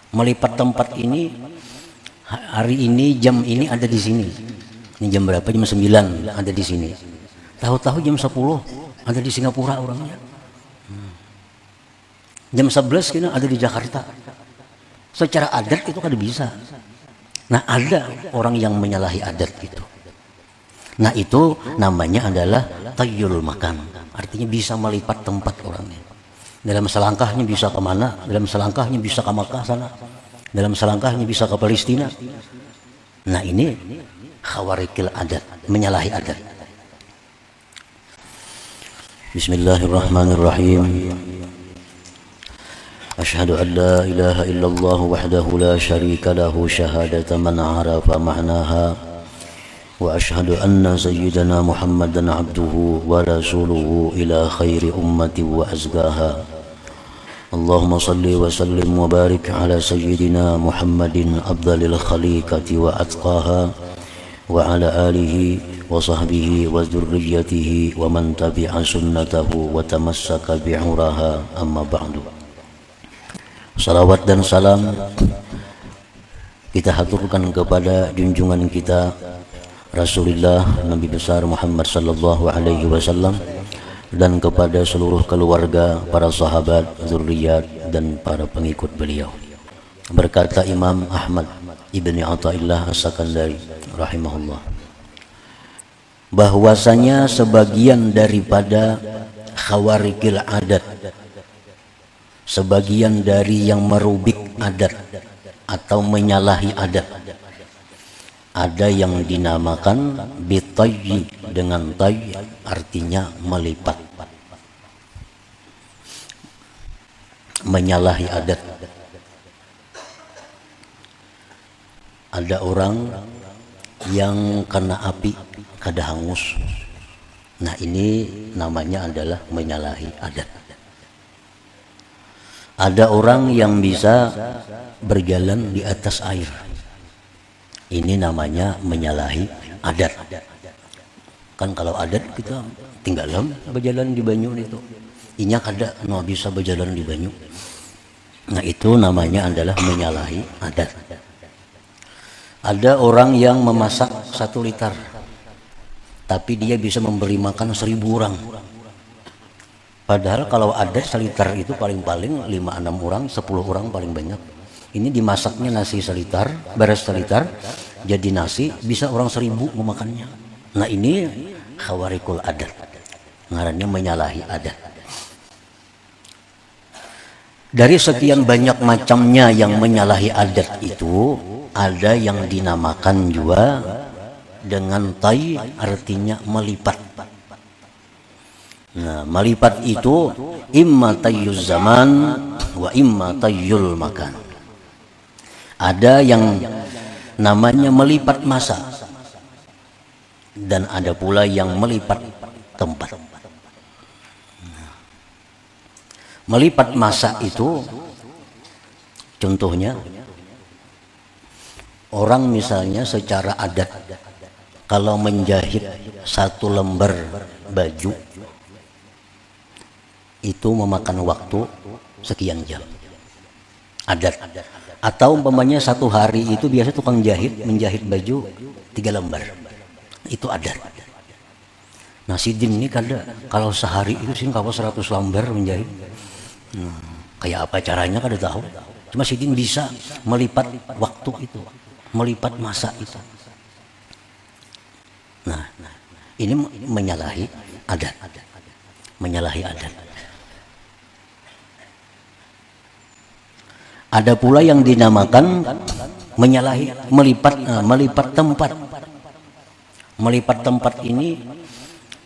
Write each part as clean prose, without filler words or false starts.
Melipat tempat ini, hari ini jam ini ada di sini. Ini jam berapa? Jam 9 ada di sini. Tahu-tahu jam 10 ada di Singapura orangnya. Jam 11 kena ada di Jakarta. Secara adat itu kan bisa. Nah, ada orang yang menyalahi adat itu. Nah, itu namanya adalah tayyul makan. Artinya bisa melipat tempat orangnya. Dalam selangkahnya bisa kemana? Dalam selangkahnya bisa ke Makkah sana. Dalam selangkahnya bisa ke Palestina. Nah, ini khawarikil adat, menyalahi adat. Bismillahirrahmanirrahim. Asyhadu an la ilaha illallah wahdahu la syarika lahu syahadata man arafa ma'naha. وأشهد أن سيدنا محمدا عبده ورسوله إلى خير أمة وأزكاها اللهم صل وسلم وبارك على سيدنا محمد أفضل الخليقة وأتقاها وعلى آله وصحبه وذريته ومن تبع سنته وتمسك بعراها أما بعد. Salawat dan salam kita haturkan kepada junjungan kita Rasulullah Nabi besar Muhammad sallallahu alaihi wasallam dan kepada seluruh keluarga, para sahabat, zuriat dan para pengikut beliau. Berkata Imam Ahmad Ibni Athaillah As-Sakandari rahimahullah, bahwasanya sebagian daripada khawarikil adat, sebagian dari yang merubik adat atau menyalahi adat, ada yang dinamakan bitayyi dengan tay artinya melipat, menyalahi adat. Ada orang yang kena api kada hangus. Nah, ini namanya adalah menyalahi adat. Ada orang yang bisa berjalan di atas air. Ini namanya menyalahi adat. Kan kalau adat kita tinggalan berjalan di banyu itu. Inya kada no bisa berjalan di banyu. Nah, itu namanya adalah menyalahi adat. Ada orang yang memasak 1 liter, tapi dia bisa memberi makan 1000 orang. Padahal kalau adat 1 liter itu paling-paling 5-6 orang, 10 orang paling banyak. Ini dimasaknya nasi 1 liter, beres 1 liter, jadi nasi bisa orang 1000 memakannya. Nah, ini khawarikul adat, ngarannya menyalahi adat. Dari sekian banyak macamnya yang menyalahi adat itu, ada yang dinamakan juga dengan tay, artinya melipat. Nah, melipat itu imma tayyuz zaman wa imma tayyul makan. Ada yang namanya melipat masa dan ada pula yang melipat tempat. Melipat masa itu contohnya orang misalnya secara adat kalau menjahit 1 lembar baju itu memakan waktu sekian jam. Adat. Atau umpamanya 1 hari itu biasa tukang jahit menjahit baju 3 lembar. Itu adat. Nah, sidin ini kada kalau sehari itu sih kalau 100 lembar menjahit. Kayak apa caranya kada tahu. Cuma sidin bisa melipat waktu itu, melipat masa itu. Nah, ini menyalahi adat. Menyalahi adat. Ada pula yang dinamakan menyalahi melipat tempat. Melipat tempat ini,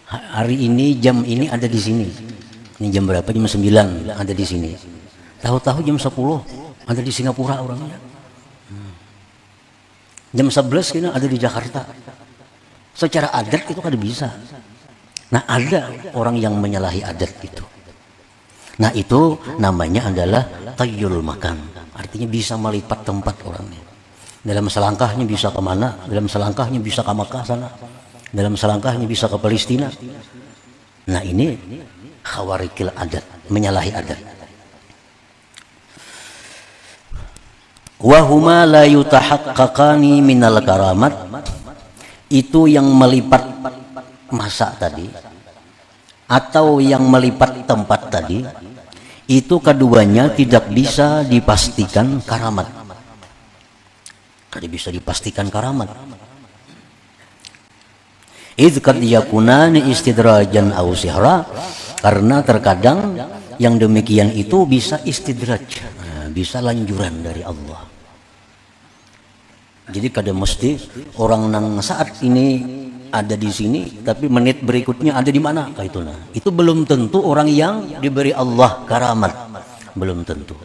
hari ini jam ini ada di sini. Ini jam berapa? Jam 9 ada di sini. Tahu-tahu jam 10 ada di Singapura orangnya. Jam 11 kena ada di Jakarta. Secara adat itu kan bisa. Nah, ada orang yang menyalahi adat itu. Nah, itu namanya adalah tayyul makan. Artinya bisa melipat tempat orangnya. Dalam selangkahnya bisa kemana? Dalam selangkahnya bisa ke Makkah sana. Dalam selangkahnya bisa ke Palestina. Nah, ini khawarikil adat, menyalahi adat. Wahuma la yutahaqqaqani minal karamat, itu yang melipat masa tadi atau yang melipat tempat tadi, itu keduanya tidak bisa dipastikan karamat. Tidak bisa dipastikan karamat. Idz qad yakunani istidrajan aw sihra, karena terkadang yang demikian itu bisa istidraj, bisa lanjuran dari Allah. Jadi kadang mesti orang nang saat ini ada di sini, tapi menit berikutnya ada di mana? Itu belum tentu orang yang diberi Allah karamat, belum tentu.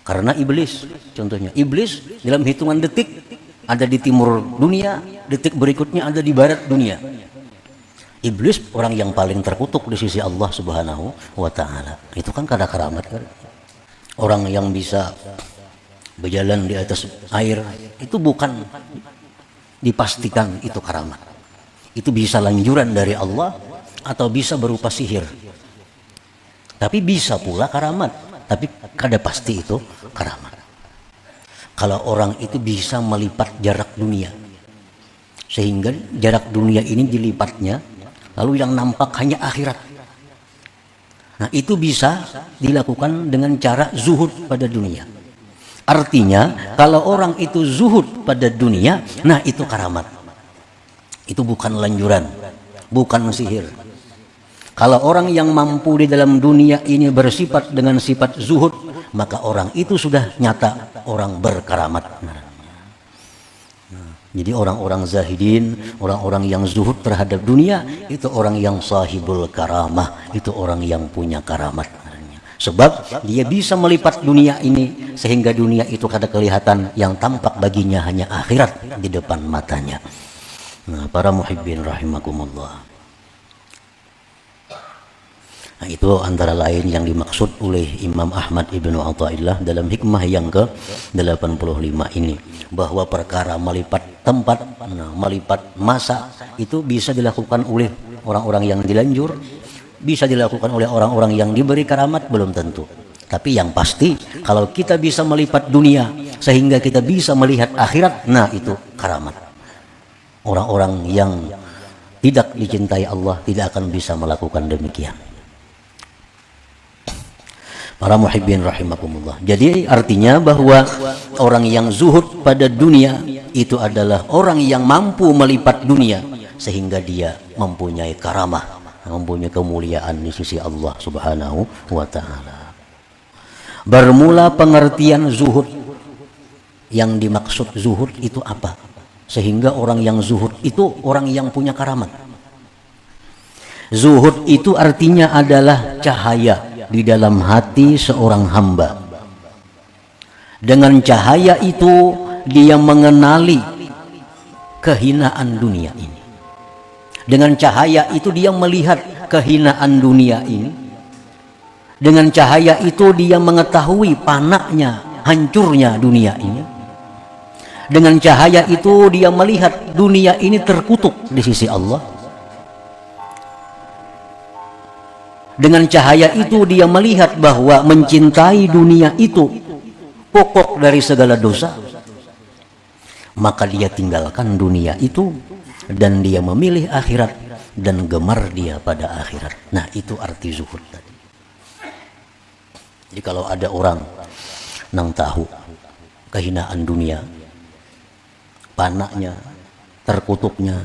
Karena iblis, contohnya iblis dalam hitungan detik ada di timur dunia, detik berikutnya ada di barat dunia. Iblis orang yang paling terkutuk di sisi Allah Subhanahu wa Ta'ala. Itu kan kada karamat kan? Orang yang bisa berjalan di atas air itu bukan dipastikan itu karamat. Itu bisa lanjuran dari Allah atau bisa berupa sihir. Tapi bisa pula karamat, tapi kada pasti itu karamat. Kalau orang itu bisa melipat jarak dunia, sehingga jarak dunia ini dilipatnya, lalu yang nampak hanya akhirat. Nah, itu bisa dilakukan dengan cara zuhud pada dunia. Artinya, kalau orang itu zuhud pada dunia, nah itu karamat. Itu bukan lanjuran, bukan sihir. Kalau orang yang mampu di dalam dunia ini bersifat dengan sifat zuhud, maka orang itu sudah nyata orang berkaramat. Jadi orang-orang zahidin, orang-orang yang zuhud terhadap dunia, itu orang yang sahibul karamah, itu orang yang punya karamat. Sebab dia bisa melipat dunia ini sehingga dunia itu kada kelihatan, yang tampak baginya hanya akhirat di depan matanya. Nah, para muhibbin rahimakumullah. Nah, itu antara lain yang dimaksud oleh Imam Ahmad Ibnu Athaillah dalam hikmah yang ke-85 ini, bahwa perkara melipat tempat, melipat masa itu bisa dilakukan oleh orang-orang yang dilanjur, bisa dilakukan oleh orang-orang yang diberi karamat, belum tentu. Tapi yang pasti kalau kita bisa melipat dunia sehingga kita bisa melihat akhirat, nah itu karamat. Orang-orang yang tidak dicintai Allah tidak akan bisa melakukan demikian. Para muhibbin rahimakumullah. Jadi artinya bahwa orang yang zuhud pada dunia itu adalah orang yang mampu melipat dunia sehingga dia mempunyai karamah, mempunyai kemuliaan di sisi Allah Subhanahu wa Ta'ala. Bermula pengertian zuhud. Yang dimaksud zuhud itu apa? Sehingga orang yang zuhud itu orang yang punya karamat. Zuhud itu artinya adalah cahaya di dalam hati seorang hamba. Dengan cahaya itu dia mengenali kehinaan dunia ini. Dengan cahaya itu dia melihat kehinaan dunia ini. Dengan cahaya itu dia mengetahui panaknya, hancurnya dunia ini. Dengan cahaya itu dia melihat dunia ini terkutuk di sisi Allah. Dengan cahaya itu dia melihat bahwa mencintai dunia itu pokok dari segala dosa. Maka dia tinggalkan dunia itu dan dia memilih akhirat dan gemar dia pada akhirat. Nah, itu arti zuhud tadi. Jadi kalau ada orang nang tahu kehinaan dunia, panaknya, terkutuknya,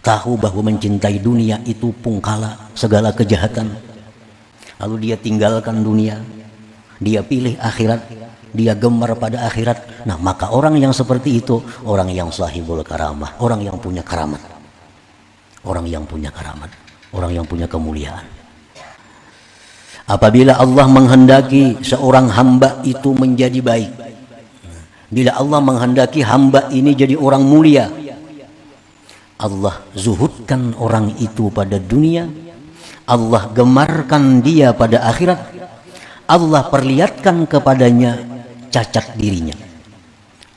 tahu bahwa mencintai dunia itu pungkala segala kejahatan, lalu dia tinggalkan dunia, dia pilih akhirat, dia gemar pada akhirat, nah maka orang yang seperti itu orang yang sahibul karamah, orang yang punya karamat, orang yang punya karamat, orang yang punya kemuliaan. Apabila Allah menghendaki seorang hamba itu menjadi baik, bila Allah menghendaki hamba ini jadi orang mulia, Allah zuhudkan orang itu pada dunia, Allah gemarkan dia pada akhirat, Allah perlihatkan kepadanya cacat dirinya,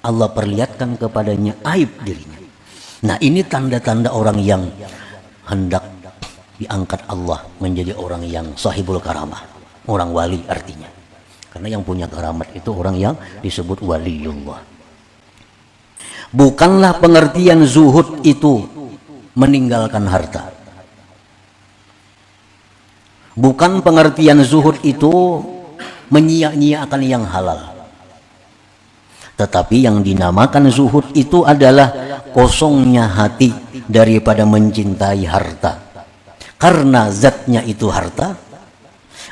Allah perlihatkan kepadanya aib dirinya. Nah, ini tanda-tanda orang yang hendak diangkat Allah menjadi orang yang sahibul karamah, orang wali artinya. Karena yang punya keramat itu orang yang disebut waliullah. Bukanlah pengertian zuhud itu meninggalkan harta. Bukan pengertian zuhud itu menyia-nyiakan yang halal. Tetapi yang dinamakan zuhud itu adalah kosongnya hati daripada mencintai harta. Karena zatnya itu harta,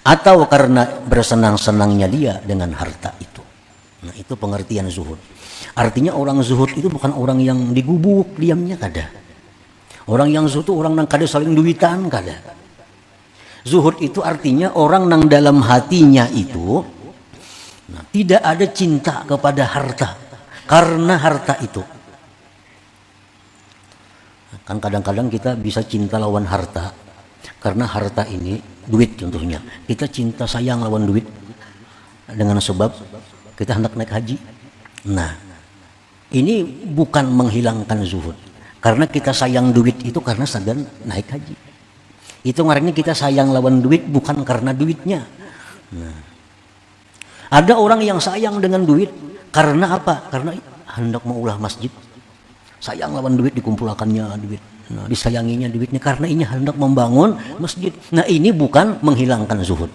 atau karena bersenang-senangnya dia dengan harta itu. Nah, itu pengertian zuhud. Artinya orang zuhud itu bukan orang yang digubuk diamnya, kada. Orang yang zuhud itu orang yang kada saling duitan, kada. Zuhud itu artinya orang yang dalam hatinya itu tidak ada cinta kepada harta karena harta itu. Kan kadang-kadang kita bisa cinta lawan harta karena harta ini duit contohnya. Kita cinta sayang lawan duit dengan sebab kita hendak naik haji. Nah, ini bukan menghilangkan zuhud. Karena kita sayang duit itu karena sedang naik haji. Itu ngarannya kita sayang lawan duit bukan karena duitnya. Nah, ada orang yang sayang dengan duit karena apa? Karena hendak mau ulah masjid. Sayang lawan duit, dikumpulkannya duit. Nah, disayanginya duitnya karena ini hendak membangun masjid. Nah, ini bukan menghilangkan zuhud.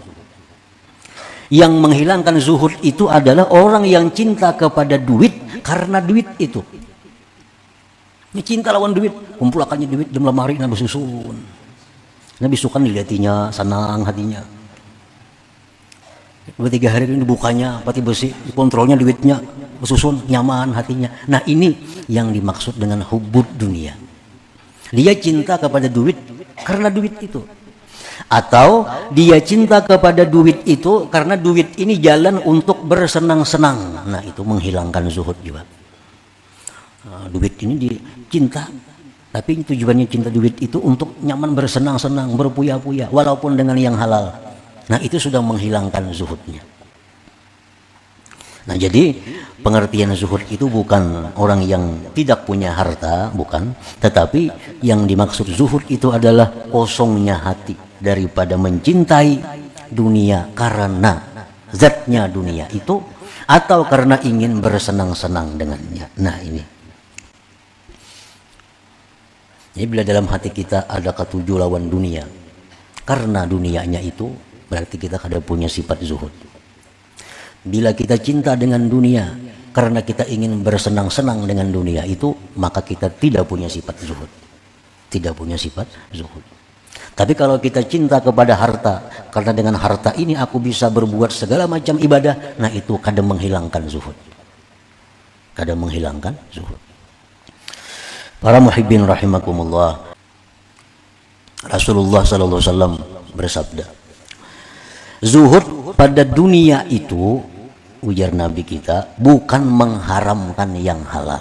Yang menghilangkan zuhud itu adalah orang yang cinta kepada duit karena duit itu. Ini cinta lawan duit, kumpulkannya duit dalam lemari nabi susun. Nabi sukan dilihatnya, senang hatinya. 2-3 hari ini dibukanya, pati bersih, dikontrolnya duitnya, susun, nyaman hatinya. Nah, ini yang dimaksud dengan hubbud dunia. Dia cinta kepada duit karena duit itu. Atau dia cinta kepada duit itu karena duit ini jalan untuk bersenang-senang. Nah, itu menghilangkan zuhud juga. Duit ini dicinta, tapi tujuannya cinta duit itu untuk nyaman bersenang-senang, berpuya-puya, walaupun dengan yang halal. Nah, itu sudah menghilangkan zuhudnya. Nah, jadi pengertian zuhud itu bukan orang yang tidak punya harta, bukan. Tetapi yang dimaksud zuhud itu adalah kosongnya hati daripada mencintai dunia karena zatnya dunia itu, atau karena ingin bersenang-senang dengannya. Nah, ini. Jadi bila dalam hati kita ada ketujuh lawan dunia, karena dunianya itu berarti kita kada punya sifat zuhud. Bila kita cinta dengan dunia karena kita ingin bersenang-senang dengan dunia itu, maka kita tidak punya sifat zuhud. Tidak punya sifat zuhud. Tapi kalau kita cinta kepada harta, karena dengan harta ini aku bisa berbuat segala macam ibadah, nah itu kada menghilangkan zuhud. Kada menghilangkan zuhud. Para muhibbin rahimakumullah, Rasulullah sallallahu alaihi wasallam bersabda, zuhud pada dunia itu, ujar Nabi kita, bukan mengharamkan yang halal.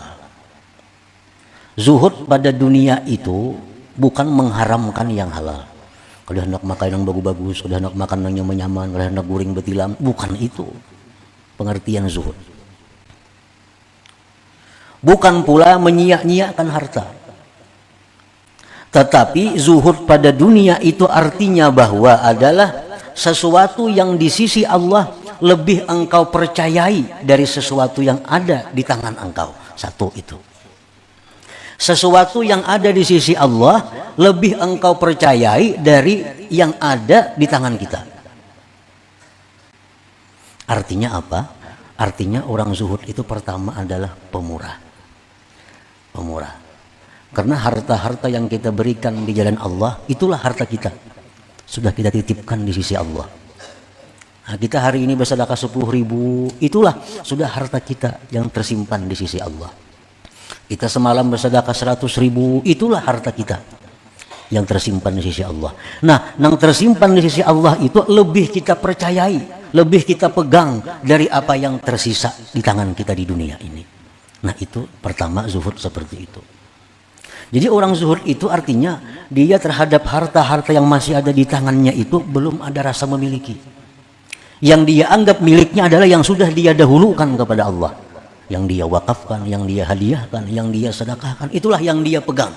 Zuhud pada dunia itu bukan mengharamkan yang halal. Kalau hendak makan yang bagus-bagus, kalau hendak makan yang nyaman-nyaman, kalau hendak guring betilam, bukan itu pengertian zuhud. Bukan pula menyia-nyiakan harta. Tetapi zuhud pada dunia itu artinya bahwa adalah sesuatu yang di sisi Allah lebih engkau percayai dari sesuatu yang ada di tangan engkau. Satu itu. Sesuatu yang ada di sisi Allah lebih engkau percayai dari yang ada di tangan kita. Artinya apa? Artinya orang zuhud itu pertama adalah pemurah. Pemurah. Karena harta-harta yang kita berikan di jalan Allah, itulah harta kita. Sudah kita titipkan di sisi Allah. Nah, kita hari ini bersedekah 10.000, itulah sudah harta kita yang tersimpan di sisi Allah. Kita semalam bersedekah 100.000, itulah harta kita yang tersimpan di sisi Allah. Nah, yang tersimpan di sisi Allah itu lebih kita percayai, lebih kita pegang dari apa yang tersisa di tangan kita di dunia ini. Nah, itu pertama zuhud seperti itu. Jadi orang zuhud itu artinya dia terhadap harta-harta yang masih ada di tangannya itu belum ada rasa memiliki. Yang dia anggap miliknya adalah yang sudah dia dahulukan kepada Allah. Yang dia wakafkan, yang dia hadiahkan, yang dia sedekahkan, itulah yang dia pegang.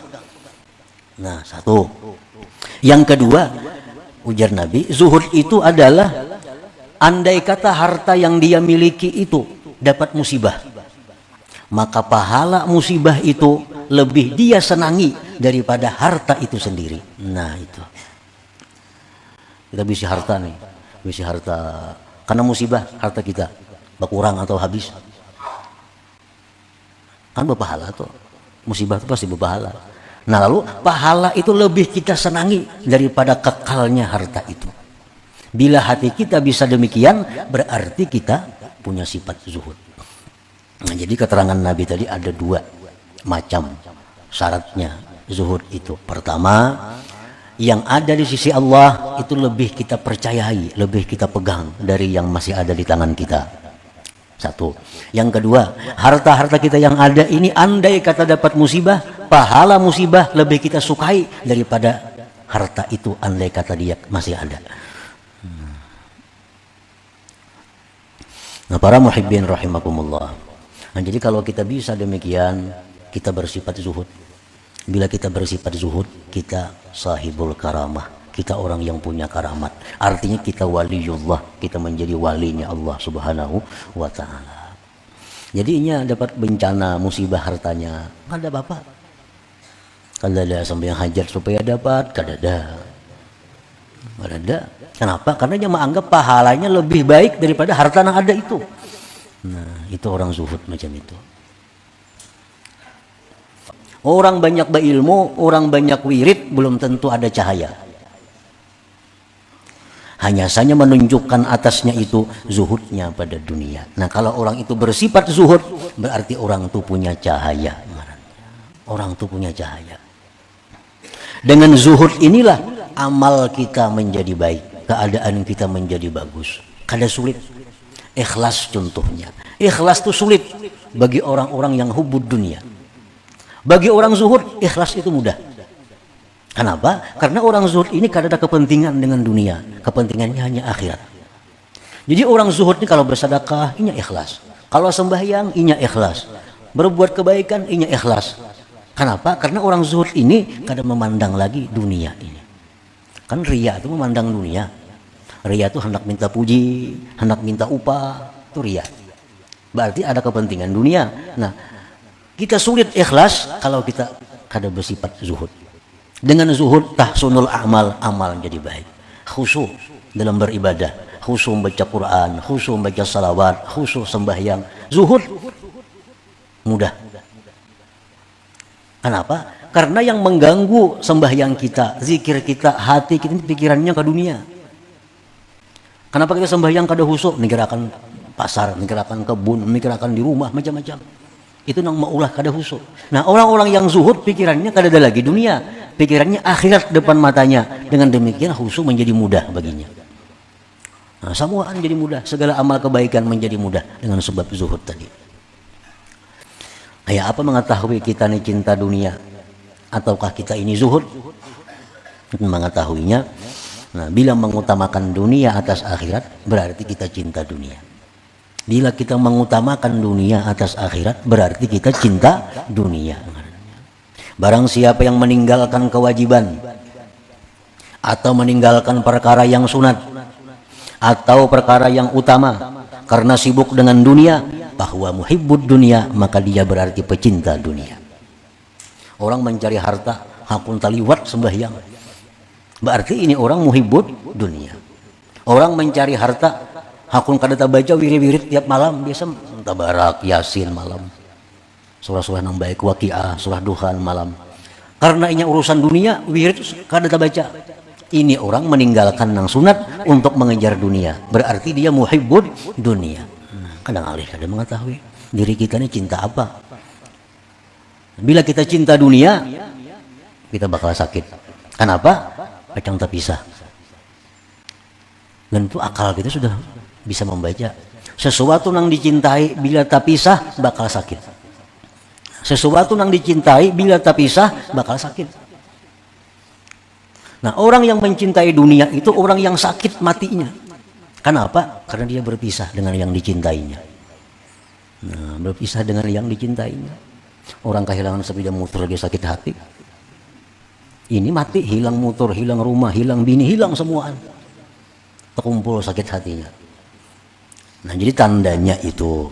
Nah, satu. Yang kedua, ujar Nabi, zuhud itu adalah andai kata harta yang dia miliki itu dapat musibah, maka pahala musibah itu lebih dia senangi daripada harta itu sendiri. Nah itu, kita bisa harta nih, bisa harta karena musibah, harta kita berkurang atau habis, kan berpahala tuh, musibah itu pasti berpahala. Nah lalu pahala itu lebih kita senangi daripada kekalnya harta itu. Bila hati kita bisa demikian, berarti kita punya sifat zuhud. Nah, jadi keterangan Nabi tadi ada dua macam syaratnya zuhud itu. Pertama, yang ada di sisi Allah itu lebih kita percayai, lebih kita pegang dari yang masih ada di tangan kita. Satu. Yang kedua, harta-harta kita yang ada ini andai kata dapat musibah, pahala musibah lebih kita sukai daripada harta itu andai kata dia masih ada. Nah, para muhibbin rahimakumullah. Nah, jadi kalau kita bisa demikian, kita bersifat zuhud. Bila kita bersifat zuhud, kita sahibul karamah. Kita orang yang punya karamat. Artinya kita waliullah, kita menjadi walinya Allah Subhanahu wa ta'ala. Jadinya dapat bencana, musibah hartanya, nggak ada apa-apa. Kalau ada sampai yang hajat supaya dapat, kadada. Kadada. Kenapa? Karena dia menganggap pahalanya lebih baik daripada harta yang ada itu. Nah, itu orang zuhud macam itu. Orang banyak berilmu, orang banyak wirid, belum tentu ada cahaya. Hanya saja menunjukkan atasnya itu zuhudnya pada dunia. Nah, kalau orang itu bersifat zuhud, berarti orang itu punya cahaya. Orang itu punya cahaya. Dengan zuhud inilah amal kita menjadi baik, keadaan kita menjadi bagus. Kada sulit. Ikhlas contohnya. Ikhlas itu sulit bagi orang-orang yang hubud dunia. Bagi orang zuhud, ikhlas itu mudah. Kenapa? Karena orang zuhud ini kada ada kepentingan dengan dunia. Kepentingannya hanya akhirat. Jadi orang zuhud ini kalau bersedekah, inya ikhlas. Kalau sembahyang, inya ikhlas. Berbuat kebaikan, inya ikhlas. Kenapa? Karena orang zuhud ini kada memandang lagi dunia ini. Kan riya itu memandang dunia. Riya itu hendak minta puji, hendak minta upah, itu riya. Berarti ada kepentingan dunia. Nah, kita sulit ikhlas kalau kita kada bersifat zuhud. Dengan zuhud tahsunul amal, amal jadi baik. Khusyuk dalam beribadah, khusyuk membaca Quran, khusyuk membaca salawat, khusyuk sembahyang. Zuhud mudah. Kenapa? Karena yang mengganggu sembahyang kita, zikir kita, hati kita, pikirannya ke dunia. Kenapa kita sembahyang kada khusyuk? Mikirakan pasar, mikirakan kebun, mikirakan di rumah, macam-macam. Itu nang maulah kada khusyuk. Nah, orang-orang yang zuhud pikirannya kada ada lagi dunia, pikirannya akhirat depan matanya. Dengan demikian khusyuk menjadi mudah baginya. Nah, semuaan jadi mudah, segala amal kebaikan menjadi mudah dengan sebab zuhud tadi. Kayak apa mengetahui kita ini cinta dunia ataukah kita ini zuhud? Mengetahuinya, nah, bila mengutamakan dunia atas akhirat berarti kita cinta dunia. Bila kita mengutamakan dunia atas akhirat berarti kita cinta dunia. Barang siapa yang meninggalkan kewajiban atau meninggalkan perkara yang sunat atau perkara yang utama karena sibuk dengan dunia, bahwa muhibbud dunia, maka dia berarti pecinta dunia. Orang mencari harta hakun taliwat sembahyang, berarti ini orang muhibbud dunia. Orang mencari harta hakun kada baca wirid-wirid tiap malam, biasa tabarak yasin malam, surah-surah nang baik, waqiah, surah duhan malam. Karena ini urusan dunia, wirid kada baca. Ini orang meninggalkan nang sunat untuk mengejar dunia, berarti dia muhibbud dunia. Kadang alih kada mengetahui diri kita ini cinta apa. Bila kita cinta dunia, kita bakal sakit. Kenapa? Kacang terpisah. Dan itu akal kita sudah bisa membaca. Sesuatu yang dicintai bila terpisah bakal sakit. Sesuatu yang dicintai bila terpisah bakal sakit. Nah, orang yang mencintai dunia itu orang yang sakit matinya. Kenapa? Karena dia berpisah dengan yang dicintainya. Nah, berpisah dengan yang dicintainya. Orang kehilangan sepeda motor dia sakit hati. Ini mati, hilang motor, hilang rumah, hilang bini, hilang semuaan. Terkumpul sakit hatinya. Nah jadi tandanya itu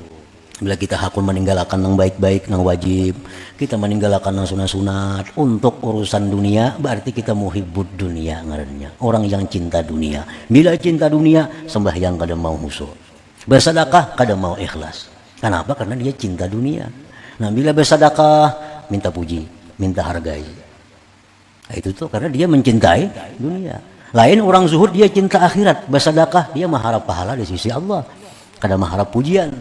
bila kita hakun meninggalkan yang baik-baik, yang wajib, kita meninggalkan yang sunat-sunat untuk urusan dunia, berarti kita muhibbud dunia ngarannya. Orang yang cinta dunia. Bila cinta dunia, sembahyang kada mau khusyuk. Bersedekah kada mau ikhlas. Kenapa? Karena dia cinta dunia. Nah bila bersedekah, minta puji, minta hargai. Nah, itu tuh karena dia mencintai dunia. Lain orang zuhud dia cinta akhirat, bersedekah dia mengharap pahala di sisi Allah, kada mengharap pujian.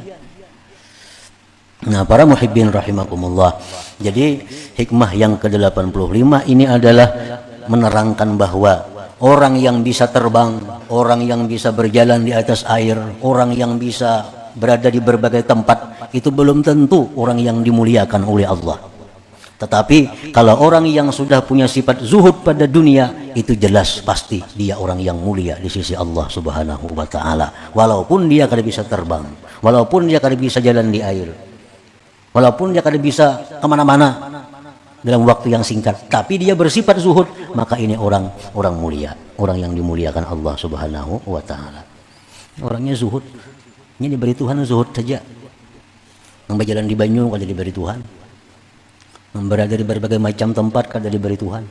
Nah para muhibbin rahimakumullah, jadi hikmah yang ke-85 ini adalah menerangkan bahwa orang yang bisa terbang, orang yang bisa berjalan di atas air, orang yang bisa berada di berbagai tempat, itu belum tentu orang yang dimuliakan oleh Allah. Tetapi kalau orang yang sudah punya sifat zuhud pada dunia, itu jelas pasti dia orang yang mulia di sisi Allah subhanahu wa ta'ala. Walaupun dia kada bisa terbang, walaupun dia kada bisa jalan di air, walaupun dia kada bisa kemana-mana dalam waktu yang singkat, tapi dia bersifat zuhud, maka ini orang mulia, orang yang dimuliakan Allah subhanahu wa ta'ala. Orangnya zuhud, ini diberi Tuhan zuhud saja. Yang berjalan di banyu kada diberi Tuhan, berada di berbagai macam tempat kada diberi Tuhan,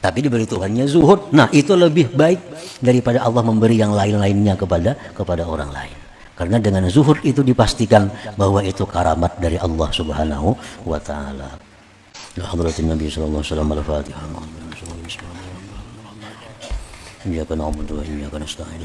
tapi diberi Tuhannya zuhud. Nah itu lebih baik daripada Allah memberi yang lain-lainnya kepada orang lain. Karena dengan zuhud itu dipastikan bahwa itu karamat dari Allah subhanahu wa ta'ala. Ya hadratin Nabi sallallahu alaihi wasallam, al-Fatihah. Iyyaka na'budu wa iyyaka nasta'in.